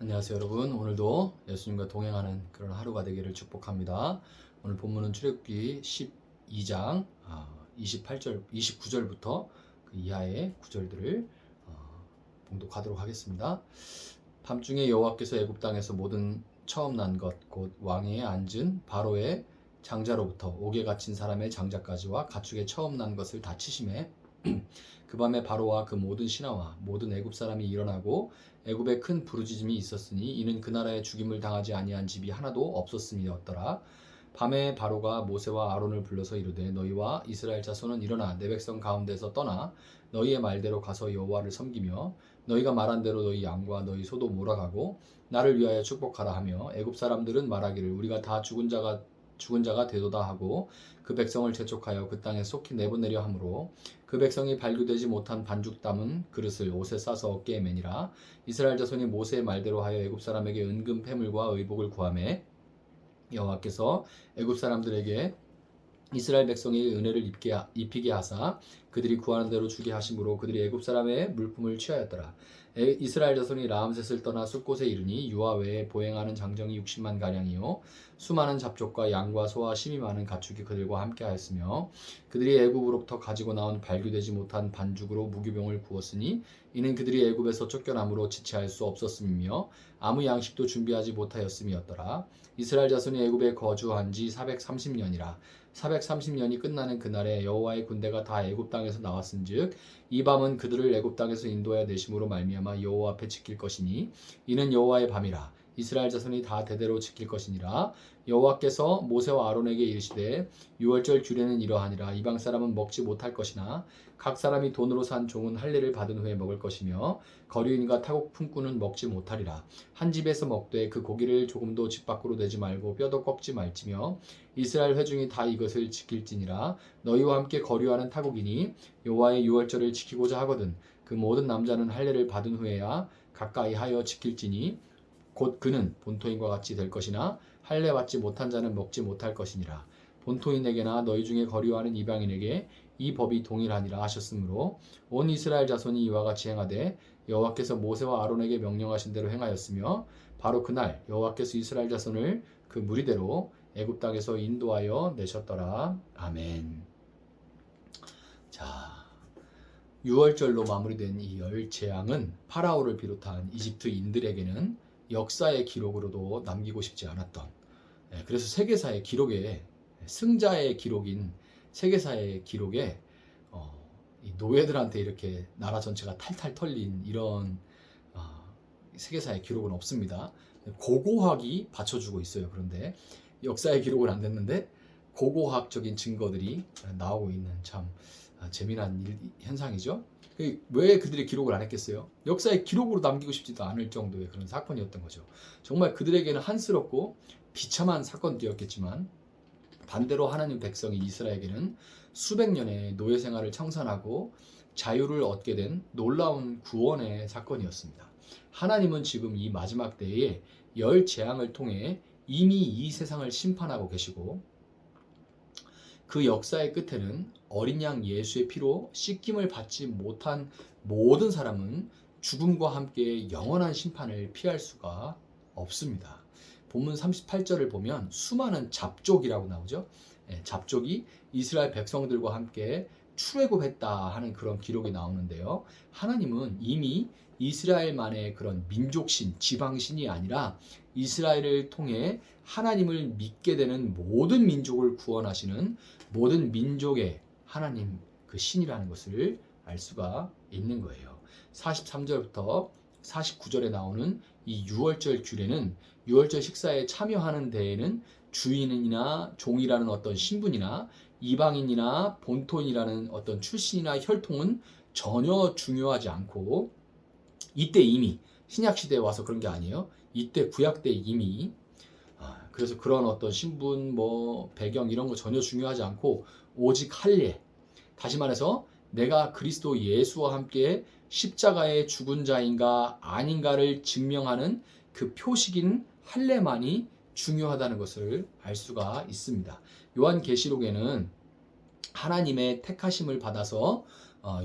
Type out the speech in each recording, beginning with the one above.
안녕하세요 여러분. 오늘도 예수님과 동행하는 그런 하루가 되기를 축복합니다. 오늘 본문은 출애굽기 12장 28절, 29절부터 그 이하의 구절들을 봉독하도록 하겠습니다. 밤중에 여호와께서 애굽 땅에서 모든 처음 난 것 곧 왕위에 앉은 바로의 장자로부터 옥에 갇힌 사람의 장자까지와 가축의 처음 난 것을 다 치심에 그 밤에 바로와 그 모든 신하와 모든 애굽 사람이 일어나고 애굽에 큰 부르짖음이 있었으니 이는 그 나라에 죽임을 당하지 아니한 집이 하나도 없었음이었더라. 밤에 바로가 모세와 아론을 불러서 이르되 너희와 이스라엘 자손은 일어나 내 백성 가운데서 떠나 너희의 말대로 가서 여호와를 섬기며 너희가 말한 대로 너희 양과 너희 소도 몰아가고 나를 위하여 축복하라 하며 애굽 사람들은 말하기를 우리가 다 죽은 자가 되도다 하고 그 백성을 재촉하여 그 땅에 속히 내보내려 하므로 그 백성이 발교되지 못한 반죽 담은 그릇을 옷에 싸서 어깨에 매니라. 이스라엘 자손이 모세의 말대로 하여 애굽 사람에게 은금 패물과 의복을 구하매 여호와께서 애굽 사람들에게 이스라엘 백성이 은혜를 입히게 하사 그들이 구하는 대로 주게 하심으로 그들이 애굽 사람의 물품을 취하였더라. 이스라엘 자손이 라암셋을 떠나 숲곳에 이르니 유아 외에 보행하는 장정이 60만 가량이요 수많은 잡족과 양과 소와 심이 많은 가축이 그들과 함께하였으며 그들이 애굽으로부터 가지고 나온 발교되지 못한 반죽으로 무교병을 구웠으니 이는 그들이 애굽에서 쫓겨남으로 지체할 수 없었음이며 아무 양식도 준비하지 못하였음이었더라. 이스라엘 자손이 애굽에 거주한 지 430년이라 430년이 끝나는 그날에 여호와의 군대가 다 애굽 땅에서 나왔은즉 이 밤은 그들을 애굽 땅에서 인도하여 내심으로 말미암아 여호와 앞에 지킬 것이니 이는 여호와의 밤이라. 이스라엘 자손이 다 대대로 지킬 것이니라. 여호와께서 모세와 아론에게 이르시되 유월절 규례는 이러하니라. 이방 사람은 먹지 못할 것이나 각 사람이 돈으로 산 종은 할례를 받은 후에 먹을 것이며 거류인과 타국 품꾼은 먹지 못하리라. 한 집에서 먹되 그 고기를 조금도 집 밖으로 내지 말고 뼈도 꺾지 말지며 이스라엘 회중이 다 이것을 지킬지니라. 너희와 함께 거류하는 타국인이 여호와의 유월절을 지키고자 하거든 그 모든 남자는 할례를 받은 후에야 가까이 하여 지킬지니 곧 그는 본토인과 같이 될 것이나 할례 받지 못한 자는 먹지 못할 것이니라. 본토인에게나 너희 중에 거류하는 이방인에게 이 법이 동일하니라 하셨으므로 온 이스라엘 자손이 이와 같이 행하되 여호와께서 모세와 아론에게 명령하신 대로 행하였으며 바로 그날 여호와께서 이스라엘 자손을 그 무리대로 애굽 땅에서 인도하여 내셨더라. 아멘. 자, 6월절로 마무리된 이 열 재앙은 파라오를 비롯한 이집트인들에게는 역사의 기록으로도 남기고 싶지 않았던, 그래서 세계사의 기록에 승자의 기록인 세계사의 기록에 이 노예들한테 이렇게 나라 전체가 탈탈 털린 이런 세계사의 기록은 없습니다. 고고학이 받쳐주고 있어요. 그런데 역사의 기록은 안 됐는데 고고학적인 증거들이 나오고 있는 참 재미난 현상이죠. 왜 그들이 기록을 안 했겠어요? 역사의 기록으로 남기고 싶지도 않을 정도의 그런 사건이었던 거죠. 정말 그들에게는 한스럽고 비참한 사건이었겠지만 반대로 하나님 백성이 이스라엘에게는 수백 년의 노예 생활을 청산하고 자유를 얻게 된 놀라운 구원의 사건이었습니다. 하나님은 지금 이 마지막 때에 열 재앙을 통해 이미 이 세상을 심판하고 계시고 그 역사의 끝에는 어린 양 예수의 피로 씻김을 받지 못한 모든 사람은 죽음과 함께 영원한 심판을 피할 수가 없습니다. 본문 38절을 보면 수많은 잡족이라고 나오죠. 잡족이 이스라엘 백성들과 함께 출애굽했다 하는 그런 기록이 나오는데요. 하나님은 이미 이스라엘만의 그런 민족신, 지방신이 아니라 이스라엘을 통해 하나님을 믿게 되는 모든 민족을 구원하시는 모든 민족의 하나님 그 신이라는 것을 알 수가 있는 거예요. 43절부터 49절에 나오는 이 유월절 규례는 유월절 식사에 참여하는 데에는 주인이나 종이라는 어떤 신분이나 이방인이나 본토인이라는 어떤 출신이나 혈통은 전혀 중요하지 않고 이때 이미 신약시대에 와서 그런 게 아니에요. 이때 구약 때 이미 그래서 그런 어떤 신분 배경 이런 거 전혀 중요하지 않고 오직 할례, 다시 말해서 내가 그리스도 예수와 함께 십자가에 죽은 자인가 아닌가를 증명하는 그 표식인 할례만이 중요하다는 것을 알 수가 있습니다. 요한계시록에는 하나님의 택하심을 받아서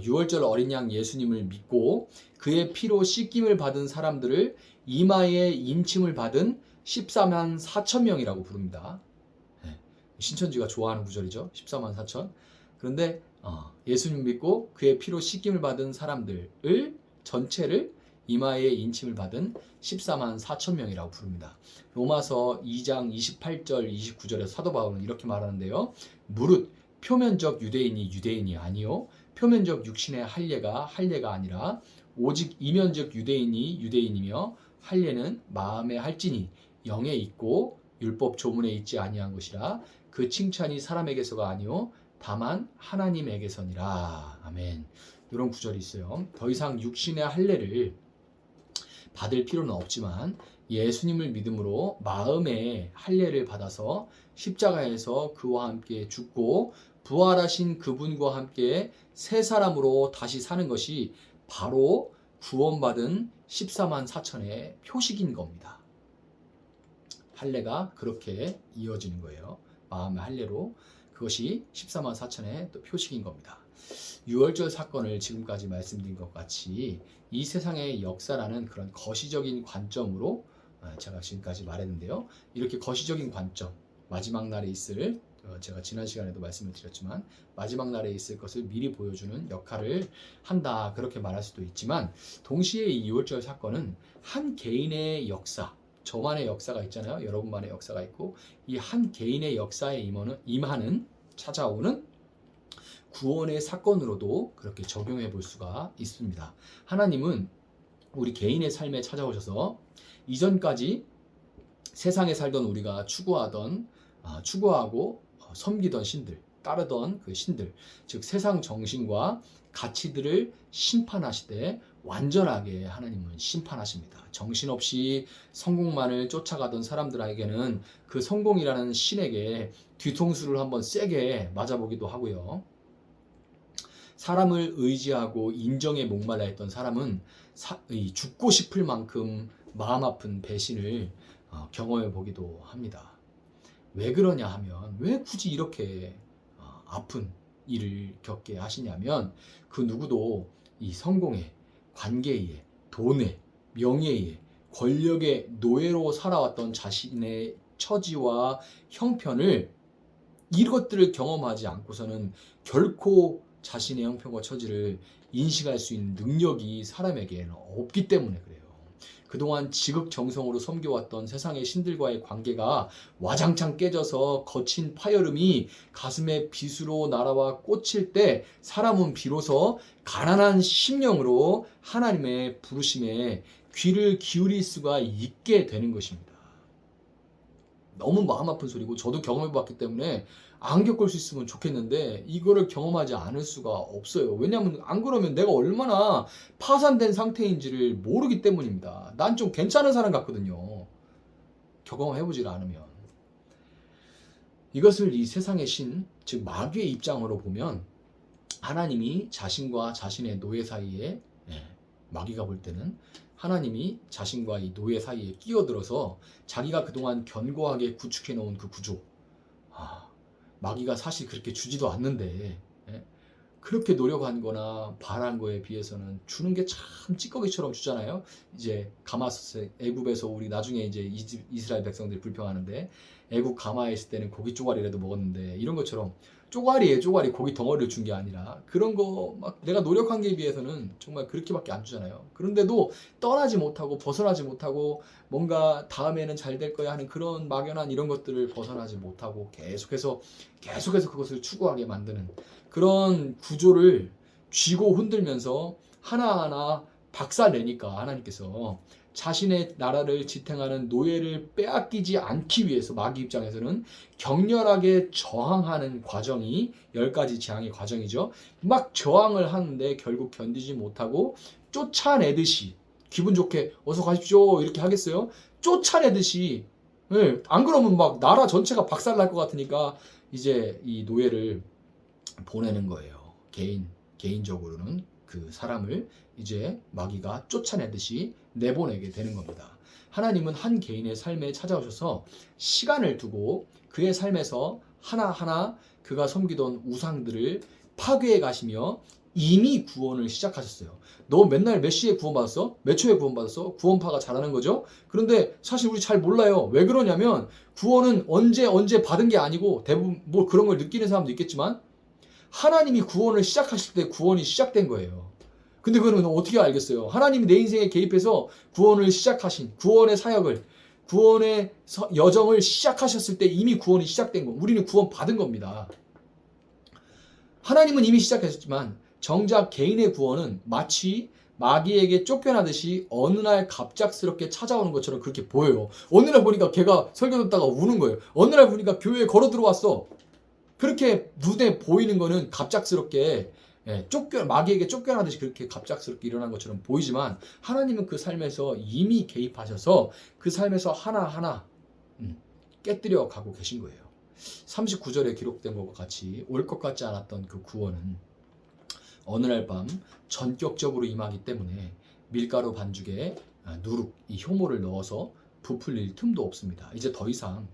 유월절 어린 양 예수님을 믿고 그의 피로 씻김을 받은 사람들을 이마에 임침을 받은 14만 4천 명이라고 부릅니다. 신천지가 좋아하는 구절이죠. 14만 4천. 그런데 예수님 믿고 그의 피로 씻김을 받은 사람들을 전체를 이마에 인침을 받은 14만 4천 명이라고 부릅니다. 로마서 2장 28절 29절에 사도 바울은 이렇게 말하는데요. 무릇 표면적 유대인이 유대인이 아니요 표면적 육신의 할례가 할례가 아니라 오직 이면적 유대인이 유대인이며 할례는 마음에 할지니 영에 있고 율법 조문에 있지 아니한 것이라 그 칭찬이 사람에게서가 아니요 다만 하나님에게서니라. 아멘. 이런 구절이 있어요. 더 이상 육신의 할례를 받을 필요는 없지만 예수님을 믿음으로 마음의 할례를 받아서 십자가에서 그와 함께 죽고 부활하신 그분과 함께 새 사람으로 다시 사는 것이 바로 구원받은 14만 4천의 표식인 겁니다. 할례가 그렇게 이어지는 거예요. 마음의 할례로 그것이 14만 4천의 또 표식인 겁니다. 유월절 사건을 지금까지 말씀드린 것 같이 이 세상의 역사라는 그런 거시적인 관점으로 제가 지금까지 말했는데요. 이렇게 거시적인 관점, 마지막 날에 있을 제가 지난 시간에도 말씀을 드렸지만 마지막 날에 있을 것을 미리 보여주는 역할을 한다 그렇게 말할 수도 있지만 동시에 이 유월절 사건은 한 개인의 역사, 저만의 역사가 있잖아요. 여러분만의 역사가 있고 이 한 개인의 역사에 임하는 찾아오는 구원의 사건으로도 그렇게 적용해 볼 수가 있습니다. 하나님은 우리 개인의 삶에 찾아오셔서 이전까지 세상에 살던 우리가 추구하고 섬기던 신들, 따르던 그 신들, 즉 세상 정신과 가치들을 심판하시되 완전하게 하나님은 심판하십니다. 정신없이 성공만을 쫓아가던 사람들에게는 그 성공이라는 신에게 뒤통수를 한번 세게 맞아보기도 하고요. 사람을 의지하고 인정에 목말라 했던 사람은 죽고 싶을 만큼 마음 아픈 배신을 경험해 보기도 합니다. 왜 그러냐 하면 왜 굳이 이렇게 아픈 일을 겪게 하시냐면 그 누구도 이 성공에, 관계에, 돈에, 명예에, 권력의 노예로 살아왔던 자신의 처지와 형편을 이것들을 경험하지 않고서는 결코 자신의 형편과 처지를 인식할 수 있는 능력이 사람에게는 없기 때문에 그래요. 그동안 지극정성으로 섬겨왔던 세상의 신들과의 관계가 와장창 깨져서 거친 파열음이 가슴에 빗으로 날아와 꽂힐 때 사람은 비로소 가난한 심령으로 하나님의 부르심에 귀를 기울일 수가 있게 되는 것입니다. 너무 마음 아픈 소리고 저도 경험해봤기 때문에 안 겪을 수 있으면 좋겠는데 이거를 경험하지 않을 수가 없어요. 왜냐하면 안 그러면 내가 얼마나 파산된 상태인지를 모르기 때문입니다. 난 좀 괜찮은 사람 같거든요. 경험해보질 않으면. 이것을 이 세상의 신, 즉 마귀의 입장으로 보면 하나님이 자신과 자신의 노예 사이에 마귀가 볼 때는 하나님이 자신과 이 노예 사이에 끼어들어서 자기가 그동안 견고하게 구축해 놓은 그 구조, 마귀가 사실 그렇게 주지도 않는데 그렇게 노력한 거나 바란 거에 비해서는 주는 게 참 찌꺼기처럼 주잖아요. 이제 가마솥에 애굽에서 우리 나중에 이제 이스라엘 백성들이 불평하는데 애굽 가마에 있을 때는 고기 쪼가리라도 먹었는데 이런 것처럼 쪼가리에 쪼가리 고기 덩어리를 준 게 아니라 그런 거 막 내가 노력한 게 비해서는 정말 그렇게밖에 안 주잖아요. 그런데도 떠나지 못하고 벗어나지 못하고 뭔가 다음에는 잘 될 거야 하는 그런 막연한 이런 것들을 벗어나지 못하고 계속해서 그것을 추구하게 만드는 그런 구조를 쥐고 흔들면서 하나하나 박살내니까 하나님께서 자신의 나라를 지탱하는 노예를 빼앗기지 않기 위해서 마귀 입장에서는 격렬하게 저항하는 과정이 10가지 재앙의 과정이죠. 막 저항을 하는데 결국 견디지 못하고 쫓아내듯이 기분 좋게 어서 가십시오 이렇게 하겠어요? 쫓아내듯이 안 그러면 막 나라 전체가 박살날 것 같으니까 이제 이 노예를 보내는 거예요. 개인적으로는 그 사람을 이제 마귀가 쫓아내듯이 내보내게 되는 겁니다. 하나님은 한 개인의 삶에 찾아오셔서 시간을 두고 그의 삶에서 하나하나 그가 섬기던 우상들을 파괴해 가시며 이미 구원을 시작하셨어요. 너 맨날 몇 시에 구원 받았어? 몇 초에 구원 받았어? 구원파가 잘하는 거죠. 그런데 사실 우리 잘 몰라요. 왜 그러냐면 구원은 언제 받은 게 아니고, 대부분 뭐 그런 걸 느끼는 사람도 있겠지만 하나님이 구원을 시작하실 때 구원이 시작된 거예요. 근데 그거는 어떻게 알겠어요? 하나님이 내 인생에 개입해서 구원을 시작하신, 구원의 사역을, 구원의 여정을 시작하셨을 때 이미 구원이 시작된 거. 우리는 구원 받은 겁니다. 하나님은 이미 시작하셨지만 정작 개인의 구원은 마치 마귀에게 쫓겨나듯이 어느 날 갑작스럽게 찾아오는 것처럼 그렇게 보여요. 어느 날 보니까 걔가 설교 듣다가 우는 거예요. 어느 날 보니까 교회에 걸어 들어왔어. 그렇게 눈에 보이는 거는 갑작스럽게, 마귀에게 쫓겨나듯이 그렇게 갑작스럽게 일어난 것처럼 보이지만, 하나님은 그 삶에서 이미 개입하셔서 그 삶에서 하나하나 깨뜨려 가고 계신 거예요. 39절에 기록된 것과 같이 올 것 같지 않았던 그 구원은 어느 날 밤 전격적으로 임하기 때문에 밀가루 반죽에 누룩, 이 효모를 넣어서 부풀릴 틈도 없습니다. 이제 더 이상은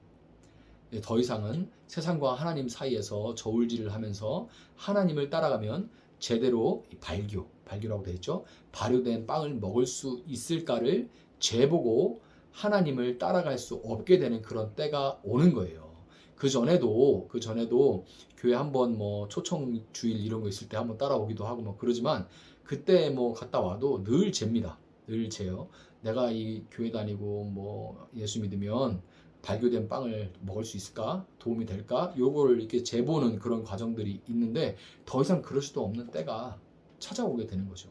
세상과 하나님 사이에서 저울질을 하면서 하나님을 따라가면 제대로 발교라고 되어 있죠. 발효된 빵을 먹을 수 있을까를 재보고 하나님을 따라갈 수 없게 되는 그런 때가 오는 거예요. 그 전에도 교회 한번 뭐 초청 주일 이런 거 있을 때 한번 따라오기도 하고 뭐 그러지만, 그때 뭐 갔다 와도 늘 잽니다. 늘 재요. 내가 이 교회 다니고 뭐 예수 믿으면 발교된 빵을 먹을 수 있을까? 도움이 될까? 요거를 이렇게 재보는 그런 과정들이 있는데, 더 이상 그럴 수도 없는 때가 찾아오게 되는 거죠.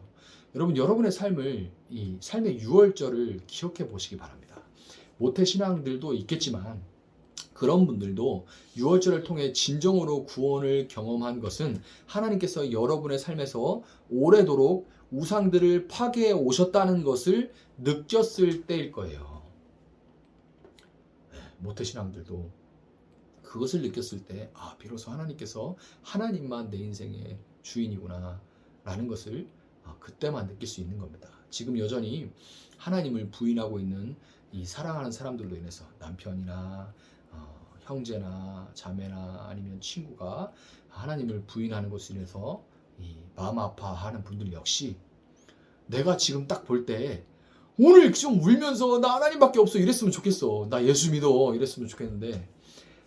여러분, 여러분의 삶을, 이 삶의 유월절을 기억해 보시기 바랍니다. 모태 신앙들도 있겠지만 그런 분들도 유월절을 통해 진정으로 구원을 경험한 것은 하나님께서 여러분의 삶에서 오래도록 우상들을 파괴해 오셨다는 것을 느꼈을 때일 거예요. 모태신앙들도 그것을 느꼈을 때, 비로소 하나님께서 하나님만 내 인생의 주인이구나 라는 것을 그때만 느낄 수 있는 겁니다. 지금 여전히 하나님을 부인하고 있는 이 사랑하는 사람들로 인해서, 남편이나 형제나 자매나 아니면 친구가 하나님을 부인하는 것으로 인해서 이 마음 아파하는 분들 역시, 내가 지금 딱 볼 때 오늘 좀 울면서 나 하나님밖에 없어 이랬으면 좋겠어, 나 예수 믿어 이랬으면 좋겠는데,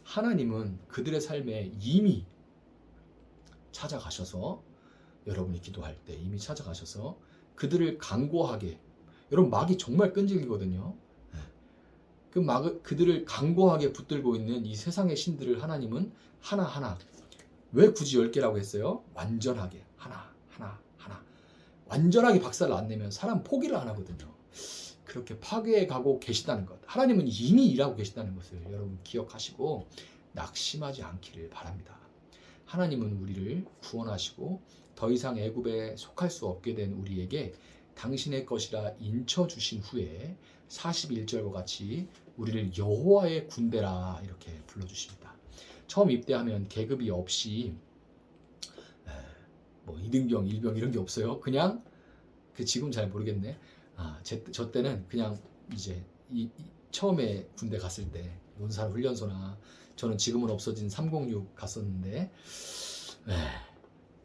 하나님은 그들의 삶에 이미 찾아가셔서, 여러분이 기도할 때 이미 찾아가셔서 그들을 강고하게, 여러분 마귀 정말 끈질기거든요. 그들을 강고하게 붙들고 있는 이 세상의 신들을 하나님은 하나하나, 왜 굳이 10개라고 했어요? 완전하게 하나 완전하게 박살을 안 내면 사람 포기를 안 하거든요. 그렇게 파괴해 가고 계시다는 것, 하나님은 이미 일하고 계시다는 것을 여러분 기억하시고 낙심하지 않기를 바랍니다. 하나님은 우리를 구원하시고 더 이상 애굽에 속할 수 없게 된 우리에게 당신의 것이라 인쳐주신 후에 41절과 같이 우리를 여호와의 군대라 이렇게 불러주십니다. 처음 입대하면 계급이 없이 뭐 2등병, 1병 이런 게 없어요. 그냥 지금 잘 모르겠네. 저 때는 그냥 이제 처음에 군대 갔을 때 논산 훈련소나, 저는 지금은 없어진 306 갔었는데,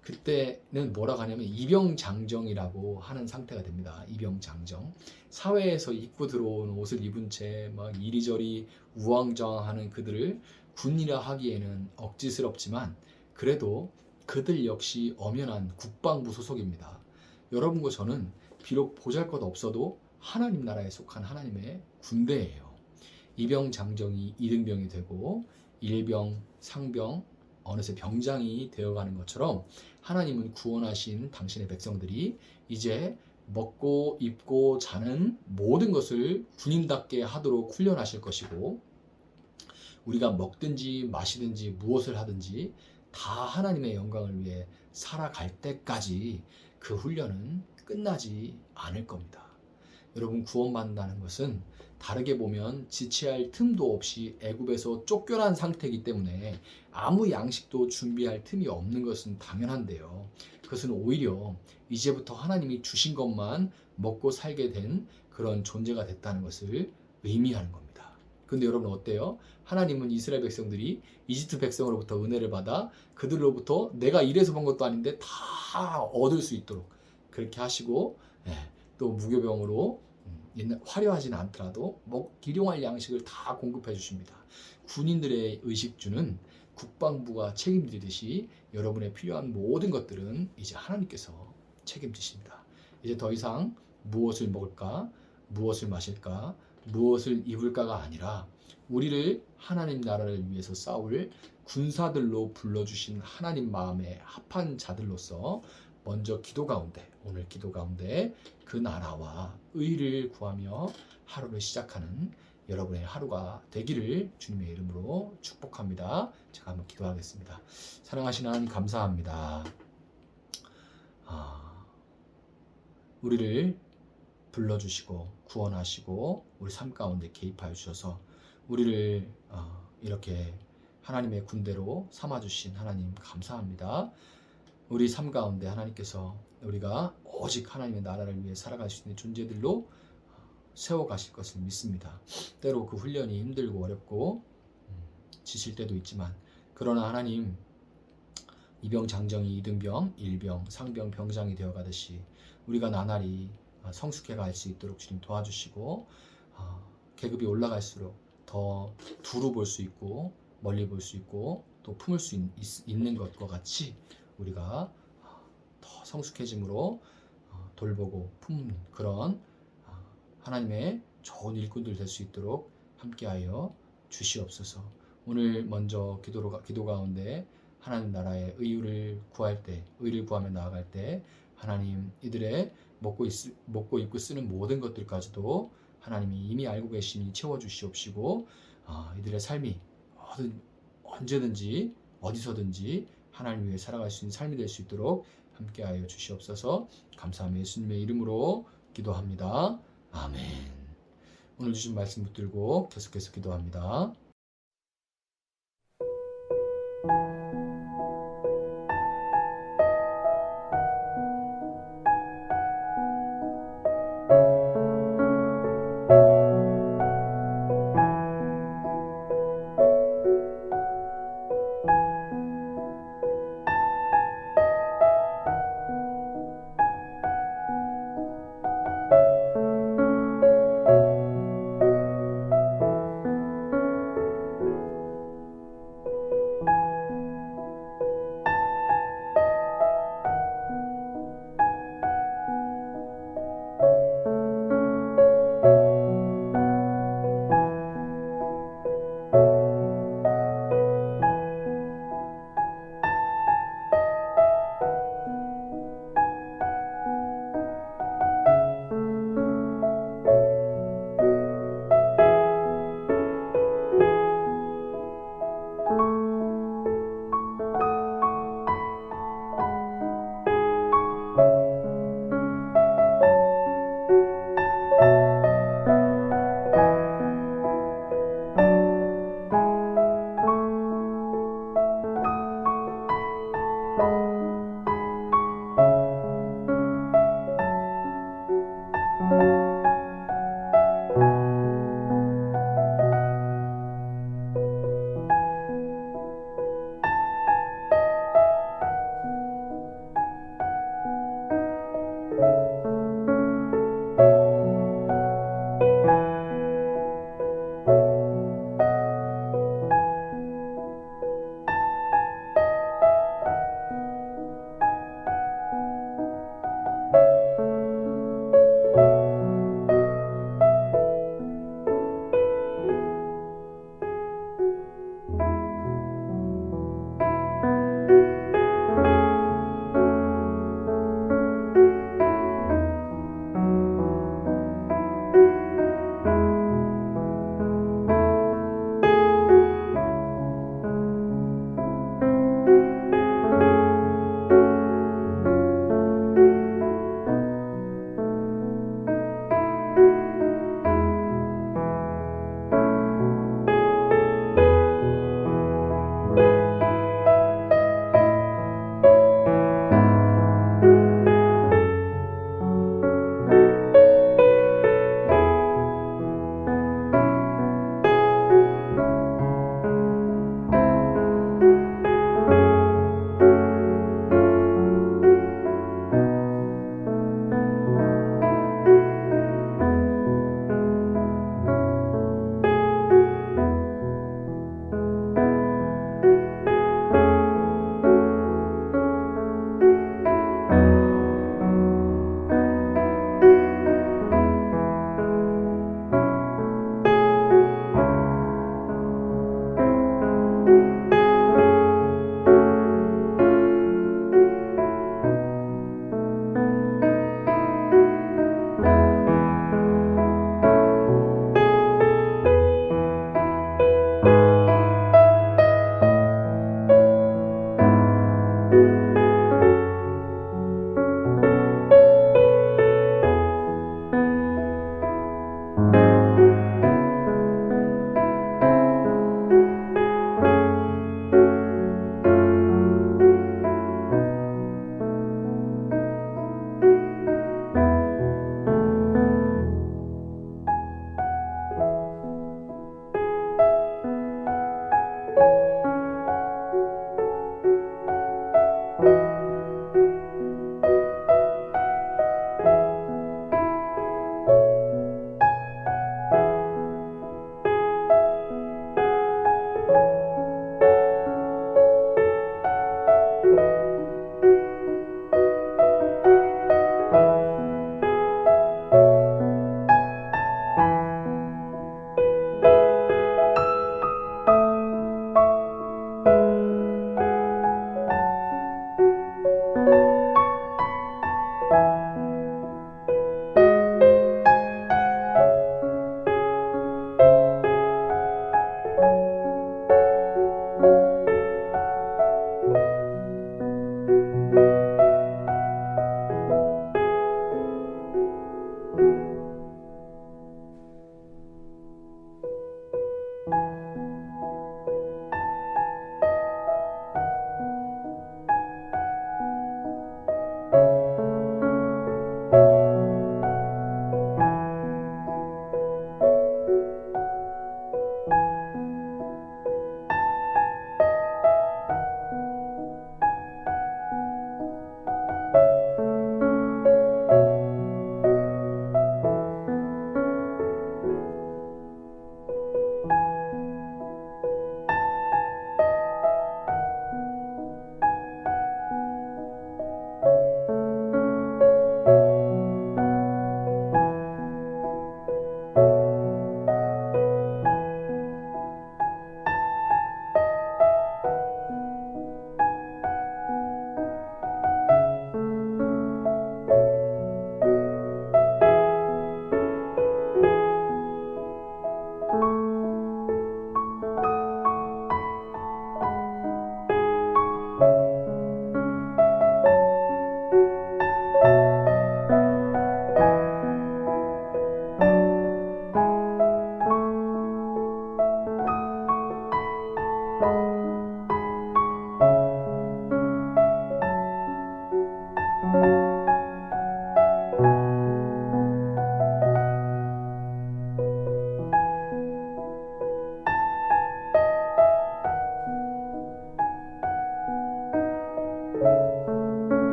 그때는 뭐라고 하냐면 입영장정이라고 하는 상태가 됩니다. 입영장정. 사회에서 입고 들어온 옷을 입은 채 막 이리저리 우왕좌왕하는 그들을 군이라 하기에는 억지스럽지만, 그래도 그들 역시 엄연한 국방부 소속입니다. 여러분과 저는 비록 보잘것 없어도 하나님 나라에 속한 하나님의 군대예요. 입영장정이 2등병이 되고 일병, 상병, 어느새 병장이 되어가는 것처럼, 하나님은 구원하신 당신의 백성들이 이제 먹고 입고 자는 모든 것을 군인답게 하도록 훈련하실 것이고, 우리가 먹든지 마시든지 무엇을 하든지 다 하나님의 영광을 위해 살아갈 때까지 그 훈련은 끝나지 않을 겁니다. 여러분, 구원받는다는 것은 다르게 보면 지체할 틈도 없이 애굽에서 쫓겨난 상태이기 때문에 아무 양식도 준비할 틈이 없는 것은 당연한데요. 그것은 오히려 이제부터 하나님이 주신 것만 먹고 살게 된 그런 존재가 됐다는 것을 의미하는 겁니다. 근데 여러분 어때요? 하나님은 이스라엘 백성들이 이집트 백성으로부터 은혜를 받아 그들로부터 내가 이래서 본 것도 아닌데 다 얻을 수 있도록 그렇게 하시고, 예, 또 무교병으로 화려하지는 않더라도 일용할 양식을 다 공급해 주십니다. 군인들의 의식주는 국방부가 책임지듯이 여러분의 필요한 모든 것들은 이제 하나님께서 책임지십니다. 이제 더 이상 무엇을 먹을까, 무엇을 마실까, 무엇을 입을까가 아니라 우리를 하나님 나라를 위해서 싸울 군사들로 불러주신 하나님 마음에 합한 자들로서 먼저 기도 가운데, 오늘 기도 가운데 그 나라와 의를 구하며 하루를 시작하는 여러분의 하루가 되기를 주님의 이름으로 축복합니다. 제가 한번 기도하겠습니다. 사랑하시는 하나님 감사합니다. 우리를 불러주시고 구원하시고 우리 삶 가운데 개입하여 주셔서 우리를 이렇게 하나님의 군대로 삼아주신 하나님 감사합니다. 우리 삶 가운데 하나님께서 우리가 오직 하나님의 나라를 위해 살아갈 수 있는 존재들로 세워가실 것을 믿습니다. 때로 그 훈련이 힘들고 어렵고 지칠 때도 있지만, 그러나 하나님, 이병장정이 이등병, 일병, 상병, 병장이 되어가듯이 우리가 나날이 성숙해 갈 수 있도록 주님 도와주시고, 계급이 올라갈수록 더 두루 볼 수 있고 멀리 볼 수 있고 또 품을 수 있는 것과 같이 우리가 더 성숙해짐으로 돌보고 품는 그런 하나님의 좋은 일꾼들 될 수 있도록 함께하여 주시옵소서. 오늘 먼저 기도 가운데 하나님 나라의 의를 구할 때, 의를 구하며 나아갈 때 하나님 이들의 먹고 입고 쓰는 모든 것들까지도 하나님이 이미 알고 계시니 채워주시옵시고, 이들의 삶이 언제든지 어디서든지 하나님 위해 살아갈 수 있는 삶이 될 수 있도록 함께하여 주시옵소서. 감사하며 예수님의 이름으로 기도합니다. 아멘. 오늘 주신 말씀 붙들고 계속해서 기도합니다.